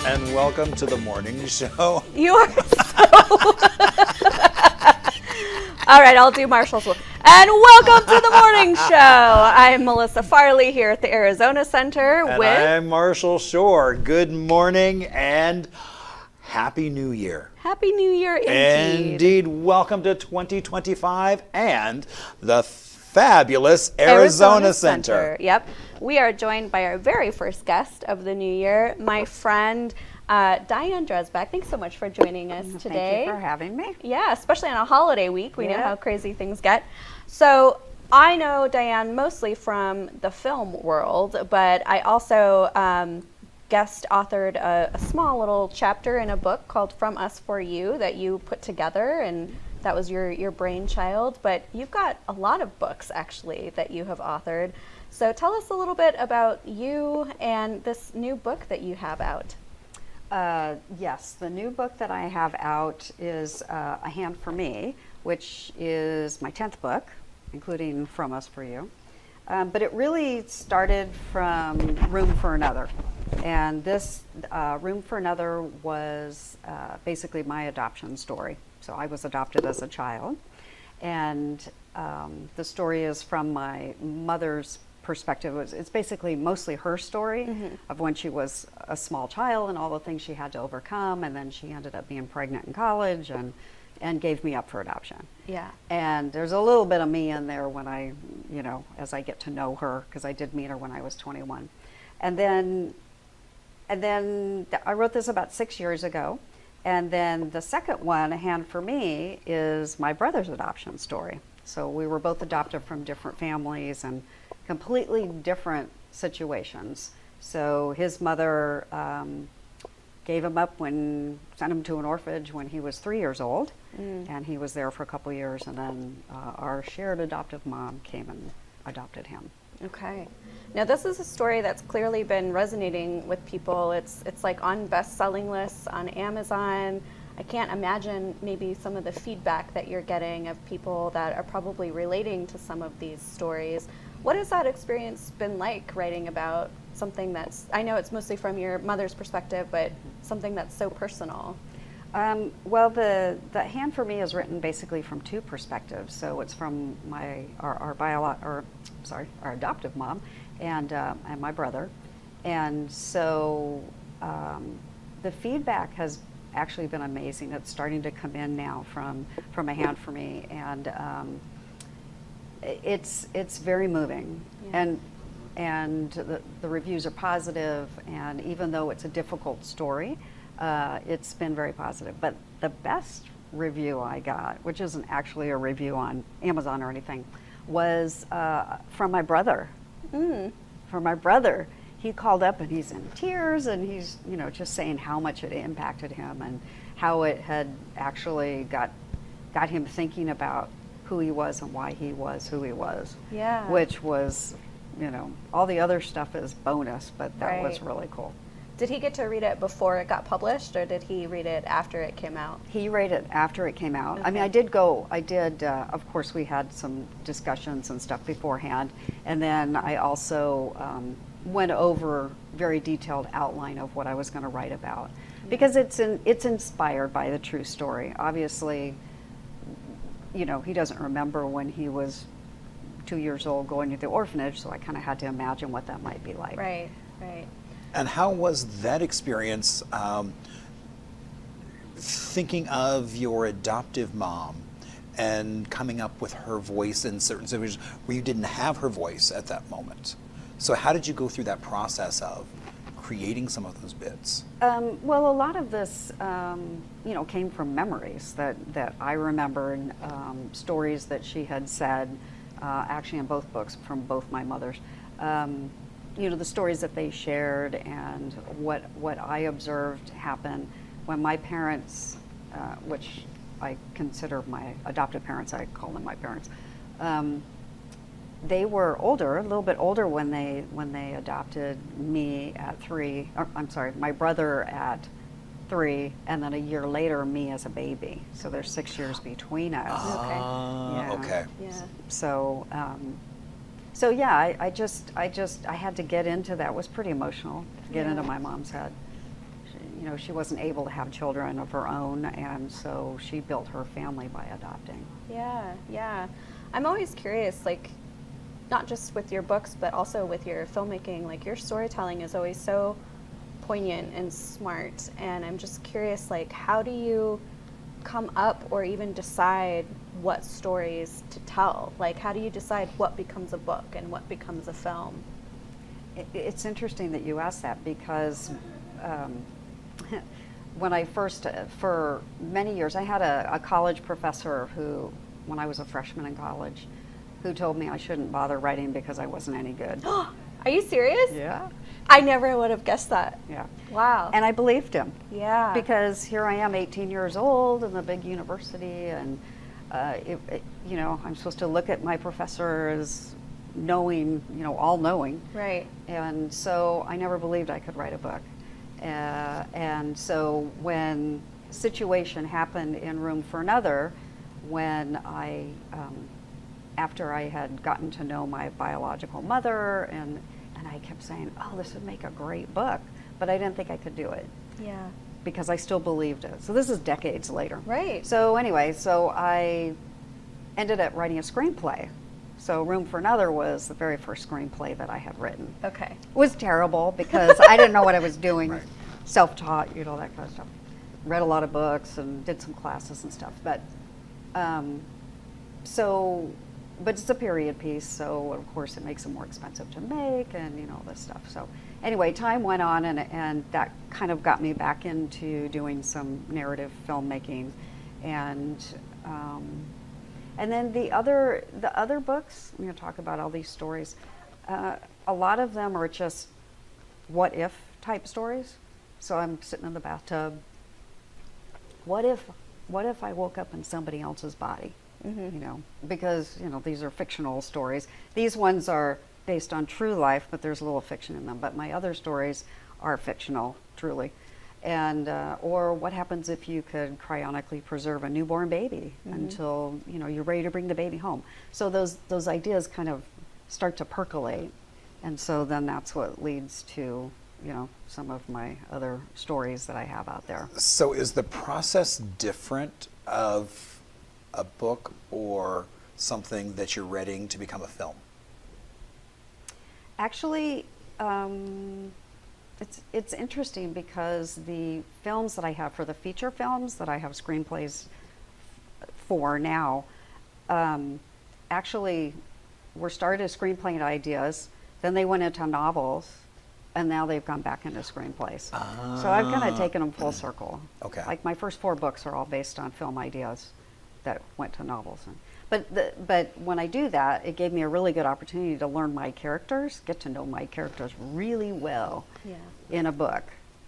And welcome to the morning show. You are so... All right, I'll do Marshall's one. And welcome to the morning show. I'm Melissa Farley here at the Arizona Center And with... I'm Marshall Shore. Good morning and Happy New Year. Happy New Year indeed. Indeed. Welcome to 2025 and the fabulous Arizona Center. Yep. We are joined by our very first guest of the new year, my friend Diane Dresback. Thanks so much for joining us today. Thank you for having me. Yeah, especially on a holiday week. We know how crazy things get. So I know Diane mostly from the film world, but I also guest authored a small little chapter in a book called From Us for You that you put together, and that was your brainchild. But you've got a lot of books actually that you have authored. So tell us a little bit about you and this new book that you have out. Yes, the new book that I have out is A Hand for Me, which is my 10th book, including From Us for You. But it really started from Room for Another. And this Room for Another was basically my adoption story. So I was adopted as a child. And the story is from my mother's perspective. It's basically mostly her story of when she was a small child and all the things she had to overcome, and then she ended up being pregnant in college and gave me up for adoption. Yeah. And there's a little bit of me in there when I, as I get to know her, because I did meet her when I was 21. And then I wrote this about 6 years ago. And then the second one, A Hand for Me, is my brother's adoption story. So we were both adopted from different families and completely different situations. So his mother gave him up sent him to an orphanage when he was 3 years old, and he was there for a couple years, and then our shared adoptive mom came and adopted him. Okay. Now this is a story that's clearly been resonating with people. It's like on best-selling lists on Amazon. I can't imagine maybe some of the feedback that you're getting of people that are probably relating to some of these stories. What has that experience been like, writing about something that's, I know it's mostly from your mother's perspective, but something that's so personal? Well, the Hand for Me is written basically from two perspectives. So it's from our adoptive mom and my brother. And so the feedback has actually been amazing. It's starting to come in now from A Hand for Me, and it's very moving. Yeah. And the reviews are positive, and even though it's a difficult story, it's been very positive. But the best review I got, which isn't actually a review on Amazon or anything, was from my brother. From my brother. He called up and he's in tears, and he's just saying how much it impacted him and how it had actually got him thinking about who he was and why he was who he was. Yeah. Which was, all the other stuff is bonus, but that was really cool. Did he get to read it before it got published, or did he read it after it came out? He read it after it came out. Okay. I mean, of course, we had some discussions and stuff beforehand, and then I also went over very detailed outline of what I was going to write about, because it's inspired by the true story. Obviously, he doesn't remember when he was 2 years old going to the orphanage, so I kind of had to imagine what that might be like. Right. And how was that experience, thinking of your adoptive mom and coming up with her voice in certain situations where you didn't have her voice at that moment? So how did you go through that process of creating some of those bits? Well, a lot of this, came from memories that I remembered, stories that she had said, actually in both books from both my mothers. The stories that they shared and what I observed happen when my parents, which I consider my adoptive parents, I call them my parents, they were older, a little bit older when they adopted me at 3. My brother at 3, and then a year later me as a baby. So there's 6 years between us. Okay. Yeah. So yeah, I had to get into that. It was pretty emotional to get into my mom's head. you know, she wasn't able to have children of her own, and so she built her family by adopting. Yeah, yeah. I'm always curious, like, not just with your books, but also with your filmmaking, like your storytelling is always so poignant and smart. And I'm just curious, like, how do you come up or even decide what stories to tell? Like, how do you decide what becomes a book and what becomes a film? It's interesting that you asked that, because when I first, for many years, I had a college professor who, when I was a freshman in college, who told me I shouldn't bother writing because I wasn't any good. Are you serious? Yeah. I never would have guessed that. Yeah. Wow. And I believed him. Yeah. Because here I am, 18 years old in a big university, and you know, I'm supposed to look at my professor as knowing, you know, all knowing. Right. And so I never believed I could write a book. And so when situation happened in Room for Another, when I, after I had gotten to know my biological mother, and I kept saying, oh, this would make a great book, but I didn't think I could do it. Yeah. Because I still believed it. So this is decades later. Right. So anyway, so I ended up writing a screenplay. So Room for Another was the very first screenplay that I had written. Okay. It was terrible because I didn't know what I was doing. Right. Self-taught, you know, that kind of stuff. Read a lot of books and did some classes and stuff. But but it's a period piece, so of course it makes it more expensive to make, and you know, this stuff. So anyway, time went on, and that kind of got me back into doing some narrative filmmaking, and then the other books, I'm going to talk about all these stories. A lot of them are just what if type stories. So I'm sitting in the bathtub. What if I woke up in somebody else's body? Mm-hmm. You know, because, you know, these are fictional stories. These ones are based on true life, but there's a little fiction in them. But my other stories are fictional, truly. And or what happens if you could cryonically preserve a newborn baby until, you know, you're ready to bring the baby home. So those ideas kind of start to percolate, and so then that's what leads to, you know, some of my other stories that I have out there. So is the process different of a book or something that you're readying to become a film? Actually, it's interesting because the films that I have, for the feature films that I have screenplays for now, actually were started as screenplay ideas, then they went into novels, and now they've gone back into screenplays. So I've kind of taken them full circle. Okay. Like my first 4 books are all based on film ideas that went to novels. But when I do that, it gave me a really good opportunity to learn my characters, get to know my characters really well in a book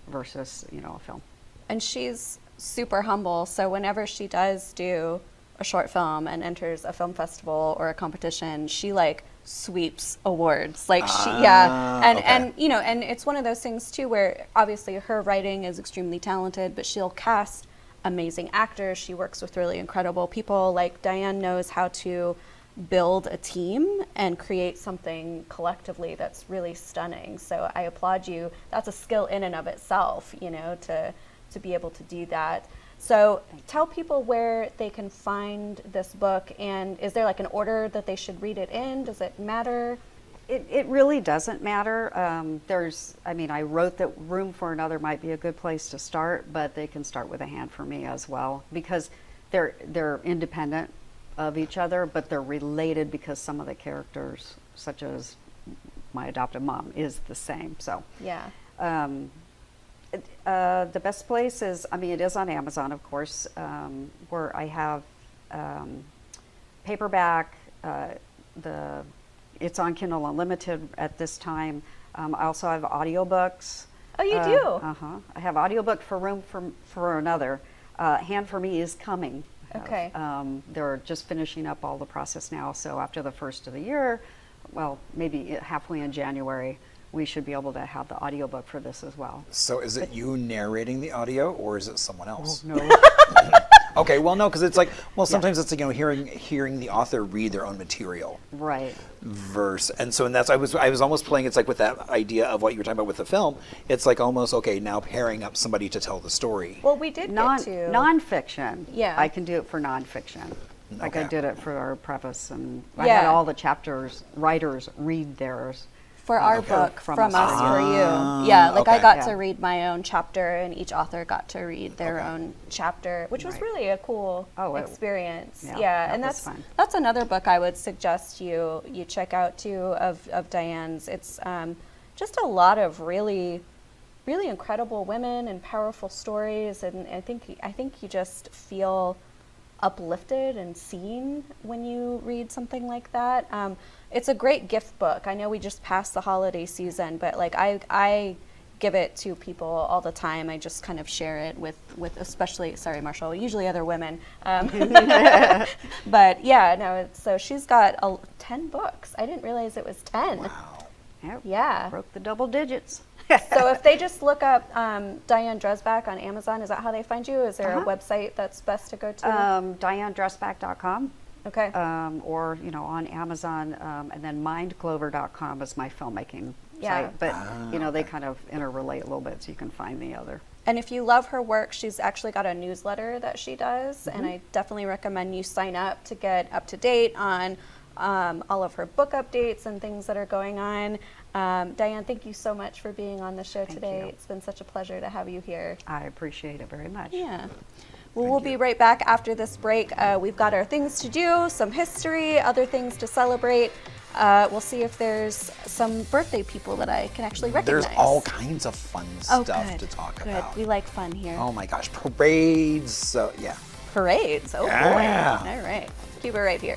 versus, you know, a film. And she's super humble, so whenever she does do a short film and enters a film festival or a competition, she like sweeps awards. Like and you know, and it's one of those things too where obviously her writing is extremely talented, but she'll cast amazing actors. She works with really incredible people. Like Diane knows how to build a team and create something collectively that's really stunning. So I applaud you. That's a skill in and of itself, you know, to be able to do that. So tell people where they can find this book, and is there like an order that they should read it in? Does it matter? It really doesn't matter. I wrote that Room for Another might be a good place to start, but they can start with A Hand for Me as well, because they're independent of each other, but they're related because some of the characters, such as my adoptive mom, is the same. So yeah. The best place is, it is on Amazon, of course, where I have paperback. It's on Kindle Unlimited at this time. I also have audiobooks. Oh, you do? I have audiobook for Room for Another. Hand for Me is coming. Okay. They're just finishing up all the process now. So after the first of the year, well, maybe halfway in January, we should be able to have the audiobook for this as well. So is it you narrating the audio, or is it someone else? No. Okay, well, no, because it's like, well, sometimes it's like, you know, hearing the author read their own material. Right. And that's I was almost playing. It's like with that idea of what you were talking about with the film. It's like almost okay now pairing up somebody to tell the story. Well, we did get to nonfiction. Yeah. I can do it for nonfiction. Like I Okay. did it for our preface, and I had all the writers read theirs. for our Okay. book From from us us for for you. you. Yeah, like I okay. got Yeah. to read my own chapter, and each author got to read their own chapter, which was Right. really a cool experience. yeah, Yeah, that and was fun. that's another book I would suggest you check out too of Diane's. It's just a lot of really incredible women and powerful stories, and I think you just feel uplifted and seen when you read something like that. It's a great gift book. I know we just passed the holiday season, but like I give it to people all the time. I just kind of share it with especially, sorry Marshall, usually other women. But yeah, no, so she's got 10 books. I didn't realize it was 10. Wow. Yep. Yeah. Broke the double digits. So if they just look up Diane Dresback on Amazon, is that how they find you? Is there a website that's best to go to? DianeDresback.com. Okay. Or, you know, on Amazon, and then Mindclover.com is my filmmaking site. But, you know, they kind of interrelate a little bit, so you can find the other. And if you love her work, she's actually got a newsletter that she does, and I definitely recommend you sign up to get up to date on all of her book updates and things that are going on. Diane, thank you so much for being on the show today. you. It's been such a pleasure to have you here. I appreciate it very much. Yeah. Well, we'll be right back after this break. We've got our things to do, some history, other things to celebrate. We'll see if there's some birthday people that I can actually recognize. There's all kinds of fun stuff good. to talk Good. about. We like fun here. Oh my gosh, parades. So yeah. Parades. Oh Yeah. boy. All right. Keep it right here.